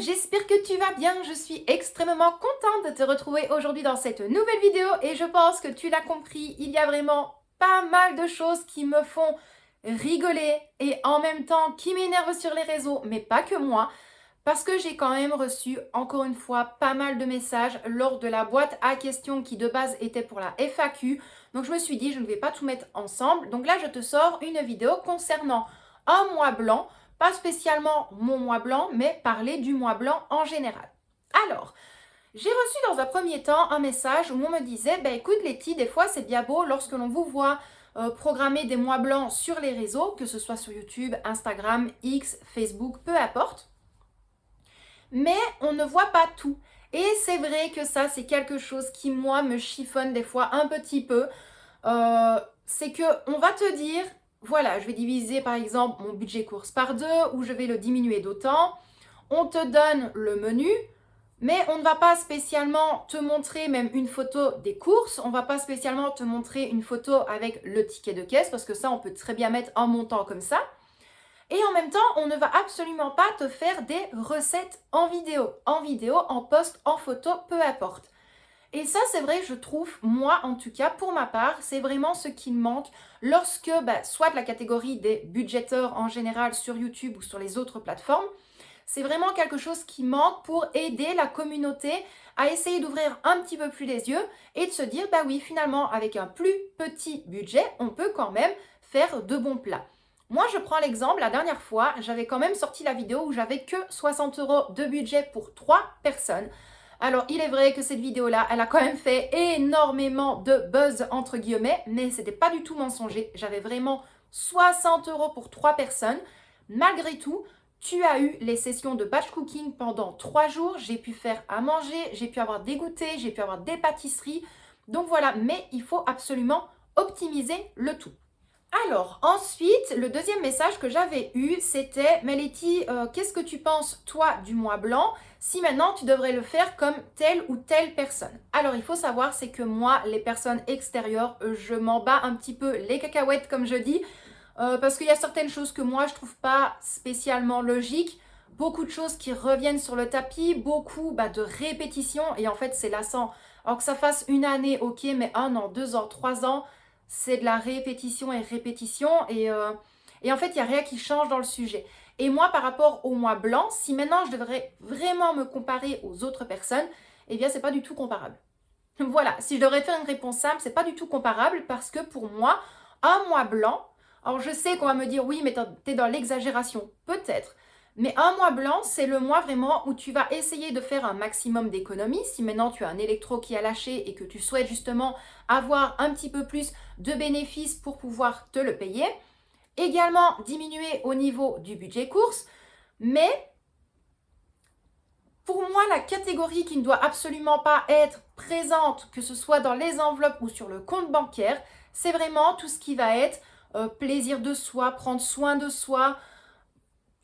j'espère que tu vas bien. Je suis extrêmement contente de te retrouver aujourd'hui dans cette nouvelle vidéo et je pense que tu l'as compris, il y a vraiment pas mal de choses qui me font rigoler et en même temps qui m'énervent sur les réseaux, mais pas que moi, parce que j'ai quand même reçu encore une fois pas mal de messages lors de la boîte à questions qui de base était pour la FAQ. Donc je me suis dit, je ne vais pas tout mettre ensemble. Donc là, je te sors une vidéo concernant un mois blanc. Pas spécialement mon mois blanc, mais parler du mois blanc en général. Alors, j'ai reçu dans un premier temps un message où on me disait, écoute Letty, des fois c'est bien beau lorsque l'on vous voit programmer des mois blancs sur les réseaux, que ce soit sur YouTube, Instagram, X, Facebook, peu importe, mais on ne voit pas tout. Et c'est vrai que ça, c'est quelque chose qui, moi, me chiffonne des fois un petit peu. C'est que on va te dire, voilà, je vais diviser par exemple mon budget course par 2 ou je vais le diminuer d'autant. On te donne le menu, mais on ne va pas spécialement te montrer même une photo des courses. On ne va pas spécialement te montrer une photo avec le ticket de caisse parce que ça, on peut très bien mettre un montant comme ça. Et en même temps, on ne va absolument pas te faire des recettes en vidéo, en post, en photo, peu importe. Et ça, c'est vrai, je trouve, moi en tout cas, pour ma part, c'est vraiment ce qui me manque lorsque, soit la catégorie des budgéteurs en général sur YouTube ou sur les autres plateformes, c'est vraiment quelque chose qui manque pour aider la communauté à essayer d'ouvrir un petit peu plus les yeux et de se dire, oui, finalement, avec un plus petit budget, on peut quand même faire de bons plats. Moi, je prends l'exemple, la dernière fois, j'avais quand même sorti la vidéo où j'avais que 60 € de budget pour 3 personnes. Alors, il est vrai que cette vidéo-là, elle a quand même fait énormément de buzz, entre guillemets, mais c'était pas du tout mensonger. J'avais vraiment 60 € pour 3 personnes. Malgré tout, tu as eu les sessions de batch cooking pendant 3 jours. J'ai pu faire à manger, j'ai pu avoir des goûters, j'ai pu avoir des pâtisseries. Donc voilà, mais il faut absolument optimiser le tout. Alors, ensuite, le deuxième message que j'avais eu, c'était « Mais Letty, qu'est-ce que tu penses, toi, du mois blanc, si maintenant tu devrais le faire comme telle ou telle personne ?» Alors, il faut savoir, c'est que moi, les personnes extérieures, je m'en bats un petit peu les cacahuètes, comme je dis, parce qu'il y a certaines choses que moi, je trouve pas spécialement logiques, beaucoup de choses qui reviennent sur le tapis, beaucoup de répétitions, et en fait, c'est lassant. Alors que ça fasse une année, ok, mais 1 an, 2 ans, 3 ans, c'est de la répétition et répétition et en fait, il n'y a rien qui change dans le sujet. Et moi, par rapport au mois blanc, si maintenant je devrais vraiment me comparer aux autres personnes, eh bien, c'est pas du tout comparable. Voilà, si je devrais faire une réponse simple, c'est pas du tout comparable parce que pour moi, un mois blanc, alors je sais qu'on va me dire oui, mais t'es dans l'exagération, peut-être. Mais un mois blanc, c'est le mois vraiment où tu vas essayer de faire un maximum d'économies. Si maintenant tu as un électro qui a lâché et que tu souhaites justement avoir un petit peu plus de bénéfices pour pouvoir te le payer. Également diminuer au niveau du budget course. Mais pour moi, la catégorie qui ne doit absolument pas être présente, que ce soit dans les enveloppes ou sur le compte bancaire, c'est vraiment tout ce qui va être plaisir de soi, prendre soin de soi.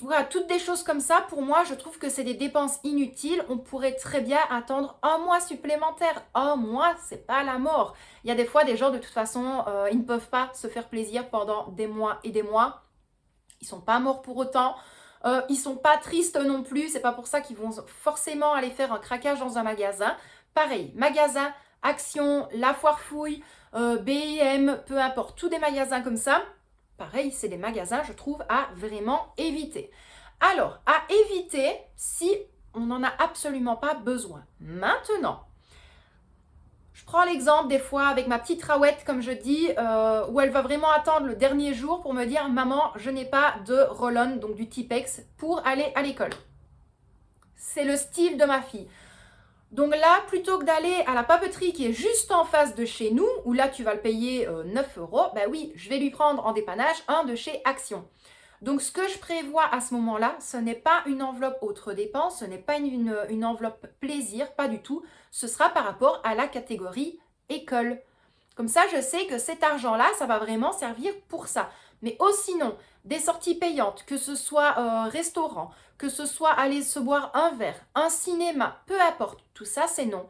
Voilà, toutes des choses comme ça, pour moi, je trouve que c'est des dépenses inutiles. On pourrait très bien attendre un mois supplémentaire. Un mois, c'est pas la mort. Il y a des fois des gens, de toute façon, ils ne peuvent pas se faire plaisir pendant des mois et des mois. Ils sont pas morts pour autant. Ils sont pas tristes non plus. C'est pas pour ça qu'ils vont forcément aller faire un craquage dans un magasin. Pareil, magasin, Action, La Foire Fouille, BIM, peu importe, tous des magasins comme ça. Pareil, c'est des magasins, je trouve, à vraiment éviter. Alors, à éviter si on n'en a absolument pas besoin. Maintenant, je prends l'exemple des fois avec ma petite Rawette, comme je dis, où elle va vraiment attendre le dernier jour pour me dire « Maman, je n'ai pas de roll-on, donc du Tipex, pour aller à l'école. » C'est le style de ma fille. Donc là, plutôt que d'aller à la papeterie qui est juste en face de chez nous, où là tu vas le payer 9 €, oui, je vais lui prendre en dépannage un de chez Action. Donc ce que je prévois à ce moment-là, ce n'est pas une enveloppe autre dépense, ce n'est pas une enveloppe plaisir, pas du tout. Ce sera par rapport à la catégorie école. Comme ça, je sais que cet argent-là, ça va vraiment servir pour ça. Mais sinon, des sorties payantes, que ce soit restaurant, que ce soit aller se boire un verre, un cinéma, peu importe, tout ça, c'est non.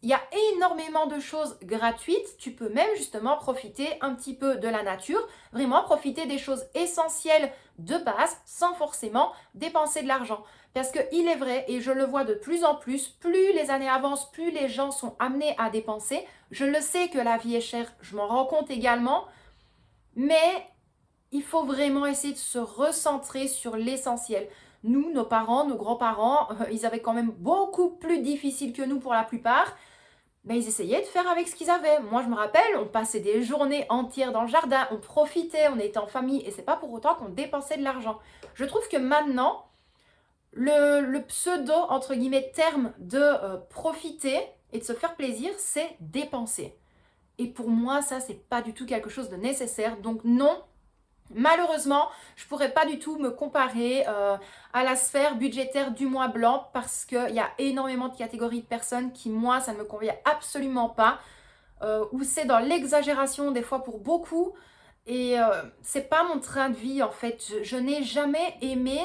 Il y a énormément de choses gratuites. Tu peux même justement profiter un petit peu de la nature, vraiment profiter des choses essentielles de base sans forcément dépenser de l'argent. Parce qu'il est vrai, et je le vois de plus en plus, plus les années avancent, plus les gens sont amenés à dépenser. Je le sais que la vie est chère, je m'en rends compte également, mais il faut vraiment essayer de se recentrer sur l'essentiel. Nous, nos parents, nos grands-parents, ils avaient quand même beaucoup plus difficile que nous pour la plupart, mais ils essayaient de faire avec ce qu'ils avaient. Moi, je me rappelle, on passait des journées entières dans le jardin, on profitait, on était en famille, et c'est pas pour autant qu'on dépensait de l'argent. Je trouve que maintenant, le pseudo, entre guillemets, terme de profiter et de se faire plaisir, c'est dépenser. Et pour moi, ça, c'est pas du tout quelque chose de nécessaire. Donc non, malheureusement, je pourrais pas du tout me comparer à la sphère budgétaire du mois blanc parce qu'il y a énormément de catégories de personnes qui, moi, ça ne me convient absolument pas. Où c'est dans l'exagération des fois pour beaucoup. Et c'est pas mon train de vie en fait. Je n'ai jamais aimé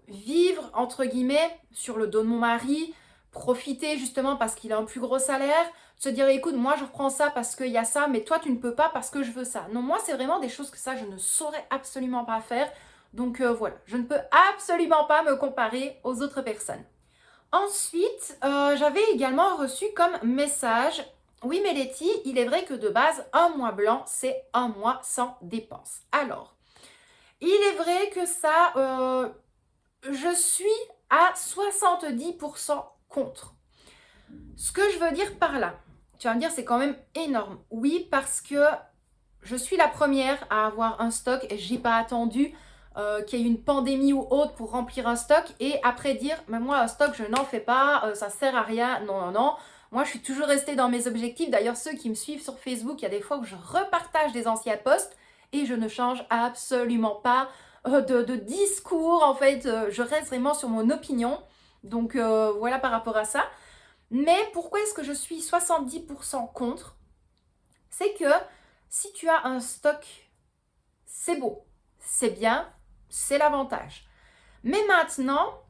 vivre, entre guillemets, sur le dos de mon mari, profiter justement parce qu'il a un plus gros salaire, se dire écoute, moi je reprends ça parce qu'il y a ça, mais toi tu ne peux pas parce que je veux ça. Non, moi c'est vraiment des choses que ça je ne saurais absolument pas faire. Donc voilà, je ne peux absolument pas me comparer aux autres personnes. Ensuite, j'avais également reçu comme message: oui mais Letty, il est vrai que de base, un mois blanc, c'est un mois sans dépenses. Alors, il est vrai que ça, je suis à 70% contre. Ce que je veux dire par là, tu vas me dire c'est quand même énorme. Oui, parce que je suis la première à avoir un stock et j'ai pas attendu qu'il y ait une pandémie ou autre pour remplir un stock et après dire mais moi un stock je n'en fais pas, ça sert à rien. Non, non, non. Moi je suis toujours restée dans mes objectifs. D'ailleurs ceux qui me suivent sur Facebook, il y a des fois où je repartage des anciens posts et je ne change absolument pas de discours. En fait, je reste vraiment sur mon opinion. Donc voilà par rapport à ça. Mais pourquoi est-ce que je suis 70% contre? C'est que si tu as un stock, c'est beau, c'est bien, c'est l'avantage. Mais maintenant,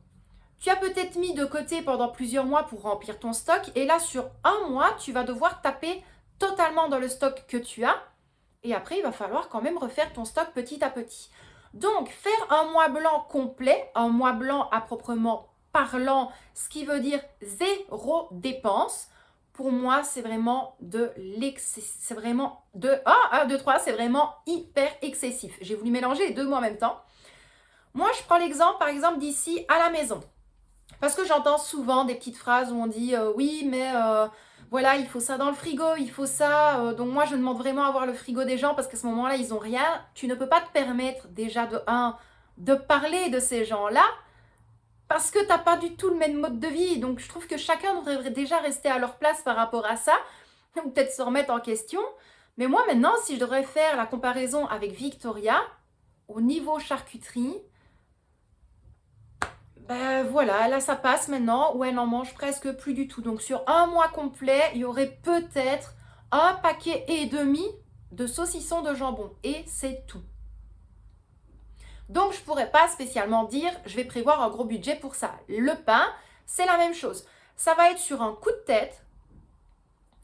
tu as peut-être mis de côté pendant plusieurs mois pour remplir ton stock et là, sur un mois, tu vas devoir taper totalement dans le stock que tu as et après, il va falloir quand même refaire ton stock petit à petit. Donc, faire un mois blanc complet, un mois blanc à proprement parlant, ce qui veut dire zéro dépense, pour moi, c'est vraiment de l'excès. C'est vraiment de 1, 2, 3, c'est vraiment hyper excessif. J'ai voulu mélanger les deux mots en même temps. Moi, je prends l'exemple, par exemple, d'ici à la maison. Parce que j'entends souvent des petites phrases où on dit oui, mais voilà, il faut ça dans le frigo, il faut ça. Donc moi, je demande vraiment à voir le frigo des gens parce qu'à ce moment-là, ils n'ont rien. Tu ne peux pas te permettre déjà de parler de ces gens-là parce que tu n'as pas du tout le même mode de vie. Donc je trouve que chacun devrait déjà rester à leur place par rapport à ça, ou peut-être se remettre en question. Mais moi maintenant, si je devrais faire la comparaison avec Victoria, au niveau charcuterie, ben voilà, là ça passe maintenant, où elle n'en mange presque plus du tout. Donc sur un mois complet, il y aurait peut-être un paquet et demi de saucissons de jambon. Et c'est tout. Donc je ne pourrais pas spécialement dire je vais prévoir un gros budget pour ça. Le pain, c'est la même chose. Ça va être sur un coup de tête,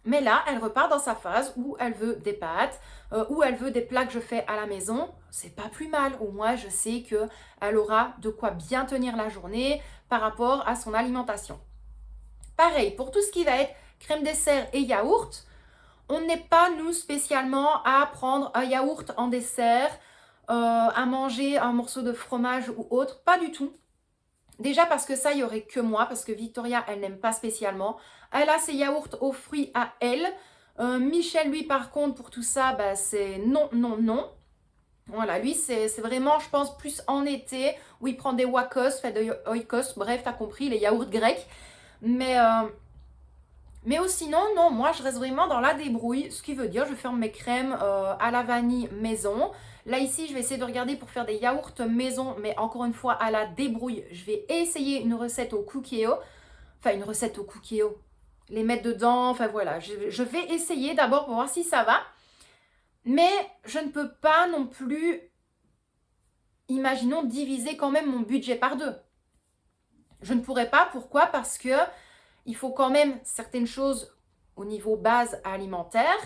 mais là, elle repart dans sa phase où elle veut des pâtes, où elle veut des plats que je fais à la maison. C'est pas plus mal. Au moins, je sais qu'elle aura de quoi bien tenir la journée par rapport à son alimentation. Pareil, pour tout ce qui va être crème dessert et yaourt, on n'est pas, nous, spécialement à prendre un yaourt en dessert, à manger un morceau de fromage ou autre. Pas du tout. Déjà parce que ça, il n'y aurait que moi, parce que Victoria, elle n'aime pas spécialement. Elle a ses yaourts aux fruits à elle. Michel, lui, par contre, pour tout ça, bah, c'est non, non, non. Voilà, lui, c'est vraiment, je pense, plus en été, où il prend des wakos, fait de oikos, bref, t'as compris, les yaourts grecs. Mais sinon, non, moi, je reste vraiment dans la débrouille, ce qui veut dire, je ferme mes crèmes à la vanille maison. Là, ici, je vais essayer de regarder pour faire des yaourts maison, mais encore une fois, à la débrouille. Je vais essayer une recette au cookéo. Enfin, une recette au cookéo. Les mettre dedans, enfin voilà. Je vais essayer d'abord pour voir si ça va. Mais je ne peux pas non plus, imaginons, diviser quand même mon budget par deux. Je ne pourrais pas, pourquoi? Parce que il faut quand même certaines choses au niveau base alimentaire.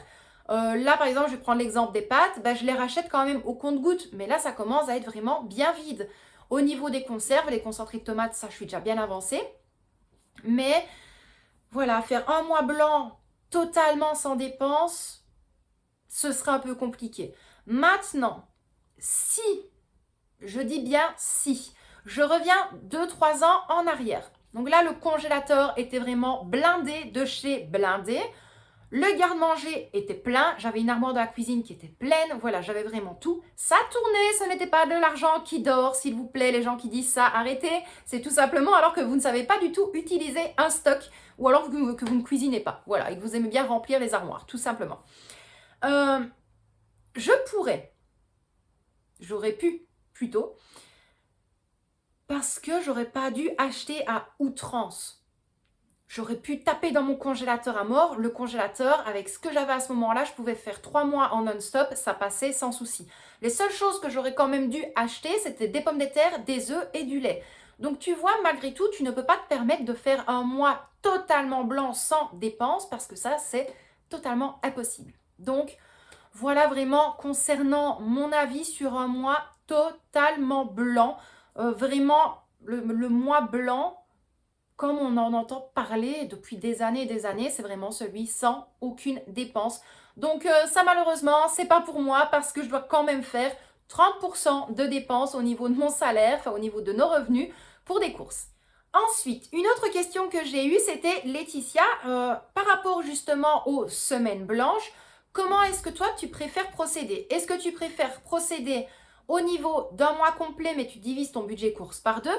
Là, par exemple, je vais prendre l'exemple des pâtes. Ben, je les rachète quand même au compte-gouttes. Mais là, ça commence à être vraiment bien vide. Au niveau des conserves, les concentrés de tomates, ça, je suis déjà bien avancée. Mais voilà, faire un mois blanc totalement sans dépenses, ce sera un peu compliqué. Maintenant, si, je dis bien si, je reviens 2-3 ans en arrière. Donc là, le congélateur était vraiment blindé de chez blindé. Le garde-manger était plein. J'avais une armoire de la cuisine qui était pleine. Voilà, j'avais vraiment tout. Ça tournait, ce n'était pas de l'argent qui dort, s'il vous plaît. Les gens qui disent ça, arrêtez. C'est tout simplement alors que vous ne savez pas du tout utiliser un stock ou alors que vous ne cuisinez pas. Voilà, et que vous aimez bien remplir les armoires, tout simplement. J'aurais pu, plutôt, parce que j'aurais pas dû acheter à outrance. J'aurais pu taper dans mon congélateur à mort. Le congélateur, avec ce que j'avais à ce moment-là, je pouvais faire 3 mois en non-stop, ça passait sans souci. Les seules choses que j'aurais quand même dû acheter, c'était des pommes de terre, des œufs et du lait. Donc tu vois, malgré tout, tu ne peux pas te permettre de faire un mois totalement blanc sans dépenses parce que ça, c'est totalement impossible. Donc voilà vraiment concernant mon avis sur un mois totalement blanc. Vraiment, le mois blanc, comme on en entend parler depuis des années, c'est vraiment celui sans aucune dépense. Donc ça malheureusement, c'est pas pour moi parce que je dois quand même faire 30% de dépenses au niveau de mon salaire, enfin au niveau de nos revenus pour des courses. Ensuite, une autre question que j'ai eue, c'était Laetitia, par rapport justement aux semaines blanches, comment est-ce que toi tu préfères procéder? Est-ce que tu préfères procéder au niveau d'un mois complet mais tu divises ton budget course par 2?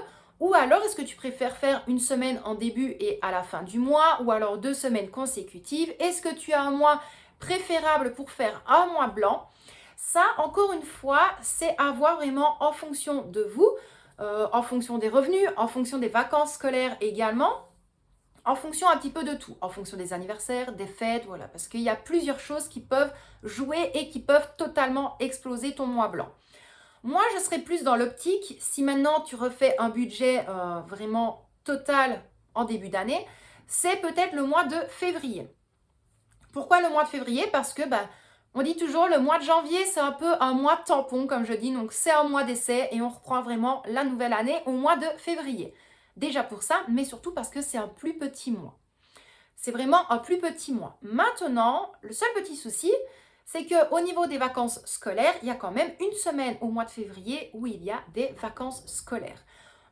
Ou alors, est-ce que tu préfères faire une semaine en début et à la fin du mois, ou alors 2 semaines consécutives? Est-ce que tu as un mois préférable pour faire un mois blanc? Ça, encore une fois, c'est à voir vraiment en fonction de vous, en fonction des revenus, en fonction des vacances scolaires également, en fonction un petit peu de tout, en fonction des anniversaires, des fêtes, voilà, parce qu'il y a plusieurs choses qui peuvent jouer et qui peuvent totalement exploser ton mois blanc. Moi, je serais plus dans l'optique, si maintenant tu refais un budget vraiment total en début d'année, c'est peut-être le mois de février. Pourquoi le mois de février? Parce que, on dit toujours, le mois de janvier, c'est un peu un mois tampon, comme je dis, donc c'est un mois d'essai et on reprend vraiment la nouvelle année au mois de février. Déjà pour ça, mais surtout parce que c'est un plus petit mois. C'est vraiment un plus petit mois. Maintenant, le seul petit souci, c'est qu'au niveau des vacances scolaires, il y a quand même une semaine au mois de février où il y a des vacances scolaires.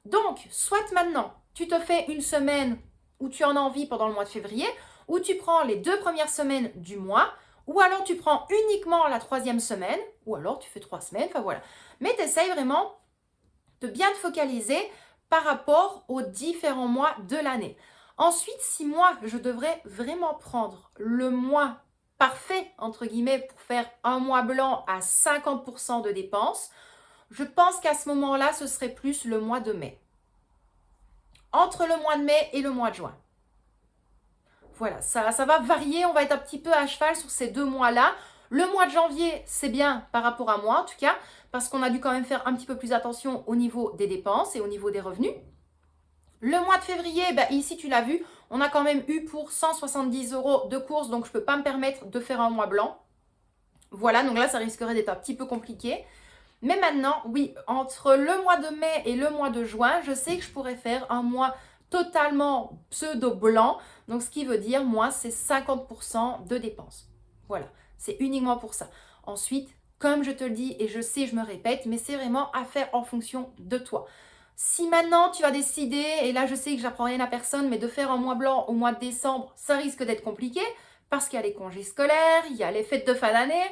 Donc, soit maintenant, tu te fais une semaine où tu en as envie pendant le mois de février, ou tu prends les 2 premières semaines du mois, ou alors tu prends uniquement la 3e semaine, ou alors tu fais 3 semaines, enfin voilà. Mais tu essayes vraiment de bien te focaliser par rapport aux différents mois de l'année. Ensuite, si moi, je devrais vraiment prendre le mois parfait, entre guillemets, pour faire un mois blanc à 50% de dépenses, je pense qu'à ce moment-là, ce serait plus le mois de mai. Entre le mois de mai et le mois de juin. Voilà, ça va varier, on va être un petit peu à cheval sur ces 2 mois-là. Le mois de janvier, c'est bien par rapport à moi en tout cas, parce qu'on a dû quand même faire un petit peu plus attention au niveau des dépenses et au niveau des revenus. Le mois de février, ici tu l'as vu, on a quand même eu pour 170 € de courses, donc je ne peux pas me permettre de faire un mois blanc. Voilà, donc là ça risquerait d'être un petit peu compliqué. Mais maintenant, oui, entre le mois de mai et le mois de juin, je sais que je pourrais faire un mois totalement pseudo-blanc. Donc ce qui veut dire, moi, c'est 50% de dépenses. Voilà, c'est uniquement pour ça. Ensuite, comme je te le dis et je sais, je me répète, mais c'est vraiment à faire en fonction de toi. Si maintenant tu vas décider, et là je sais que j'apprends rien à personne, mais de faire un mois blanc au mois de décembre, ça risque d'être compliqué parce qu'il y a les congés scolaires, il y a les fêtes de fin d'année.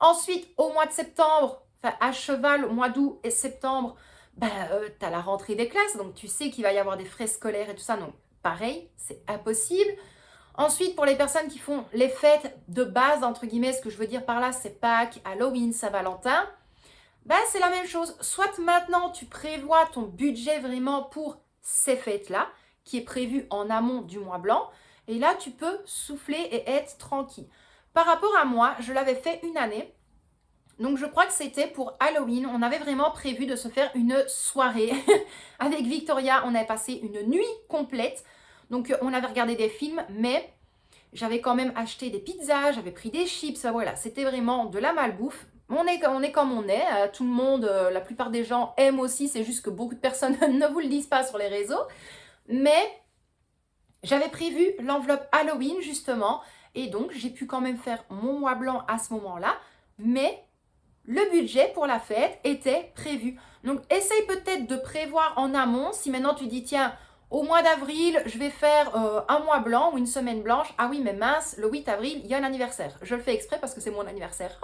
Ensuite, au mois de septembre, enfin à cheval, au mois d'août et septembre, tu as la rentrée des classes, donc tu sais qu'il va y avoir des frais scolaires et tout ça, donc pareil, c'est impossible. Ensuite, pour les personnes qui font les fêtes de base, entre guillemets, ce que je veux dire par là, c'est Pâques, Halloween, Saint-Valentin, c'est la même chose. Soit maintenant, tu prévois ton budget vraiment pour ces fêtes-là, qui est prévu en amont du mois blanc, et là, tu peux souffler et être tranquille. Par rapport à moi, je l'avais fait une année, donc je crois que c'était pour Halloween. On avait vraiment prévu de se faire une soirée avec Victoria. On avait passé une nuit complète. Donc on avait regardé des films, mais j'avais quand même acheté des pizzas, j'avais pris des chips. Voilà, c'était vraiment de la malbouffe. on est comme on est. Tout le monde, la plupart des gens aiment aussi. C'est juste que beaucoup de personnes ne vous le disent pas sur les réseaux. Mais j'avais prévu l'enveloppe Halloween justement. Et donc, j'ai pu quand même faire mon mois blanc à ce moment-là. Mais le budget pour la fête était prévu. Donc, essaye peut-être de prévoir en amont. Si maintenant tu dis, tiens, au mois d'avril, je vais faire un mois blanc ou une semaine blanche. Ah oui, mais mince, le 8 avril, il y a un anniversaire. Je le fais exprès parce que c'est mon anniversaire.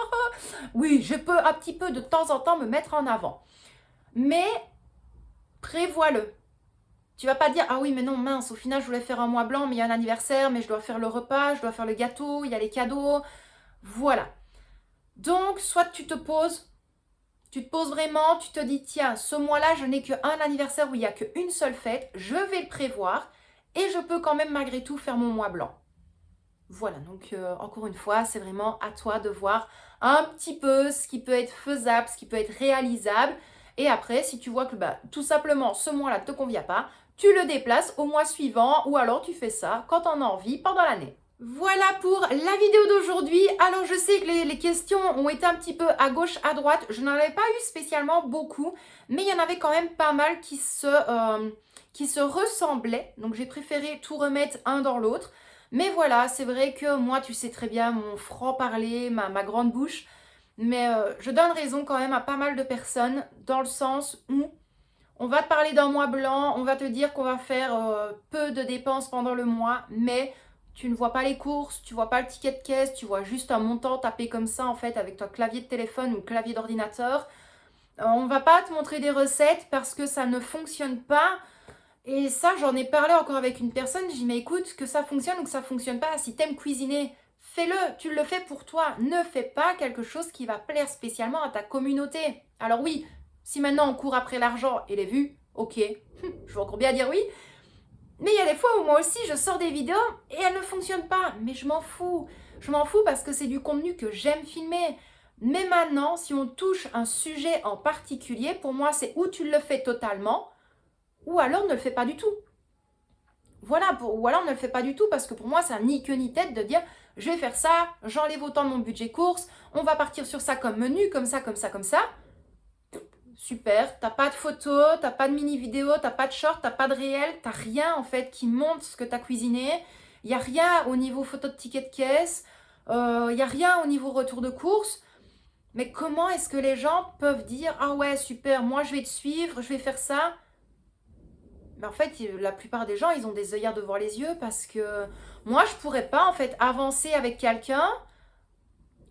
Oui, je peux un petit peu de temps en temps me mettre en avant. Mais prévois-le. Tu vas pas dire, ah oui, mais non, mince, au final, je voulais faire un mois blanc, mais il y a un anniversaire, mais je dois faire le repas, je dois faire le gâteau, il y a les cadeaux. Voilà. Donc, soit tu te poses vraiment, tu te dis, tiens, ce mois-là, je n'ai qu'un anniversaire où il n'y a qu'une seule fête, je vais le prévoir et je peux quand même malgré tout faire mon mois blanc. Voilà, donc encore une fois, c'est vraiment à toi de voir un petit peu ce qui peut être faisable, ce qui peut être réalisable. Et après, si tu vois que tout simplement ce mois-là ne te convient pas, tu le déplaces au mois suivant ou alors tu fais ça quand tu en as envie pendant l'année. Voilà pour la vidéo d'aujourd'hui. Alors je sais que les questions ont été un petit peu à gauche, à droite. Je n'en avais pas eu spécialement beaucoup, mais il y en avait quand même pas mal qui se ressemblaient. Donc j'ai préféré tout remettre un dans l'autre. Mais voilà, c'est vrai que moi, tu sais très bien, mon franc-parler, ma grande bouche. Mais je donne raison quand même à pas mal de personnes dans le sens où on va te parler d'un mois blanc, on va te dire qu'on va faire peu de dépenses pendant le mois, mais tu ne vois pas les courses, tu vois pas le ticket de caisse, tu vois juste un montant tapé comme ça en fait avec ton clavier de téléphone ou clavier d'ordinateur. On va pas te montrer des recettes parce que ça ne fonctionne pas. Et ça, j'en ai parlé encore avec une personne, j'ai dit mais écoute, que ça fonctionne ou que ça fonctionne pas, si t'aimes cuisiner, fais-le, tu le fais pour toi. Ne fais pas quelque chose qui va plaire spécialement à ta communauté. Alors oui, si maintenant on court après l'argent et les vues, ok, je vais encore bien dire oui. Mais il y a des fois où moi aussi je sors des vidéos et elles ne fonctionnent pas. Mais je m'en fous. Je m'en fous parce que c'est du contenu que j'aime filmer. Mais maintenant, si on touche un sujet en particulier, pour moi c'est où tu le fais totalement ou alors ne le fais pas du tout. Voilà, ou alors ne le fais pas du tout parce que pour moi c'est un ni queue ni tête de dire je vais faire ça, j'enlève autant de mon budget course, on va partir sur ça comme menu, comme ça, comme ça, comme ça. Super, t'as pas de photos, t'as pas de mini vidéo, t'as pas de short, t'as pas de réel, t'as rien en fait qui montre ce que t'as cuisiné. Il n'y a rien au niveau photo de ticket de caisse, il n'y a rien au niveau retour de course. Mais comment est-ce que les gens peuvent dire ah ouais super, moi je vais te suivre, je vais faire ça. Mais en fait, la plupart des gens, ils ont des œillères devant les yeux parce que moi, je pourrais pas en fait avancer avec quelqu'un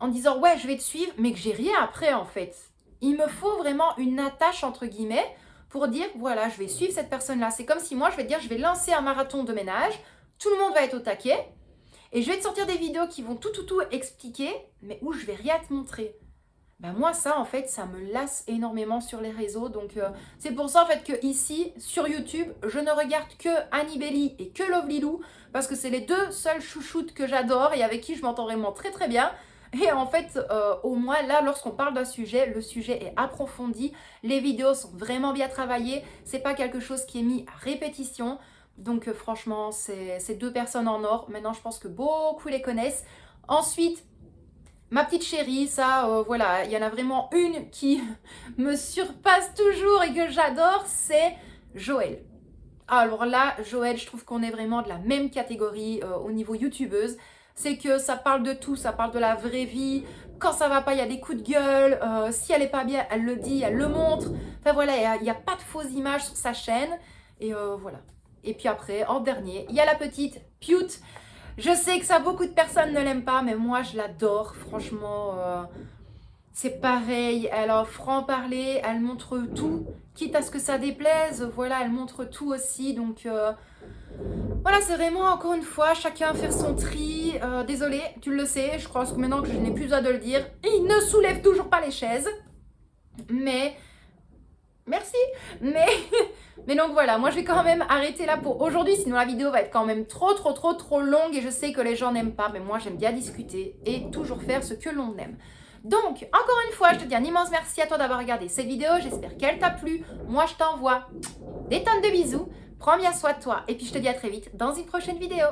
en disant ouais, je vais te suivre, mais que j'ai rien après en fait. Il me faut vraiment une attache entre guillemets pour dire voilà, je vais suivre cette personne-là. C'est comme si moi, je vais te dire je vais lancer un marathon de ménage, tout le monde va être au taquet et je vais te sortir des vidéos qui vont tout expliquer, mais où je vais rien te montrer. Ben moi ça en fait ça me lasse énormément sur les réseaux donc c'est pour ça en fait que ici sur YouTube je ne regarde que Annie Belly et que Lovely Lou parce que c'est les deux seuls chouchoutes que j'adore et avec qui je m'entends vraiment très très bien et en fait au moins là lorsqu'on parle d'un sujet, le sujet est approfondi, les vidéos sont vraiment bien travaillées, c'est pas quelque chose qui est mis à répétition donc franchement c'est deux personnes en or, maintenant je pense que beaucoup les connaissent. Ensuite ma petite chérie, ça, voilà, il y en a vraiment une qui me surpasse toujours et que j'adore, c'est Joël. Alors là, Joël, je trouve qu'on est vraiment de la même catégorie au niveau youtubeuse. C'est que ça parle de tout, ça parle de la vraie vie. Quand ça va pas, il y a des coups de gueule. Si elle est pas bien, elle le dit, elle le montre. Enfin voilà, il n'y a pas de fausses images sur sa chaîne. Et voilà. Et puis après, en dernier, il y a la petite Pute. Je sais que ça, beaucoup de personnes ne l'aiment pas, mais moi, je l'adore. Franchement, c'est pareil. Elle a un franc-parler, elle montre tout. Quitte à ce que ça déplaise, voilà, elle montre tout aussi. Donc, voilà, c'est vraiment, encore une fois, chacun faire son tri. Désolée, tu le sais, je crois que maintenant que je n'ai plus besoin de le dire, il ne soulève toujours pas les chaises. Mais... Merci. Mais donc voilà, moi je vais quand même arrêter là pour aujourd'hui, sinon la vidéo va être quand même trop longue et je sais que les gens n'aiment pas, mais moi j'aime bien discuter et toujours faire ce que l'on aime. Donc, encore une fois, je te dis un immense merci à toi d'avoir regardé cette vidéo, j'espère qu'elle t'a plu. Moi je t'envoie des tonnes de bisous, prends bien soin de toi et puis je te dis à très vite dans une prochaine vidéo.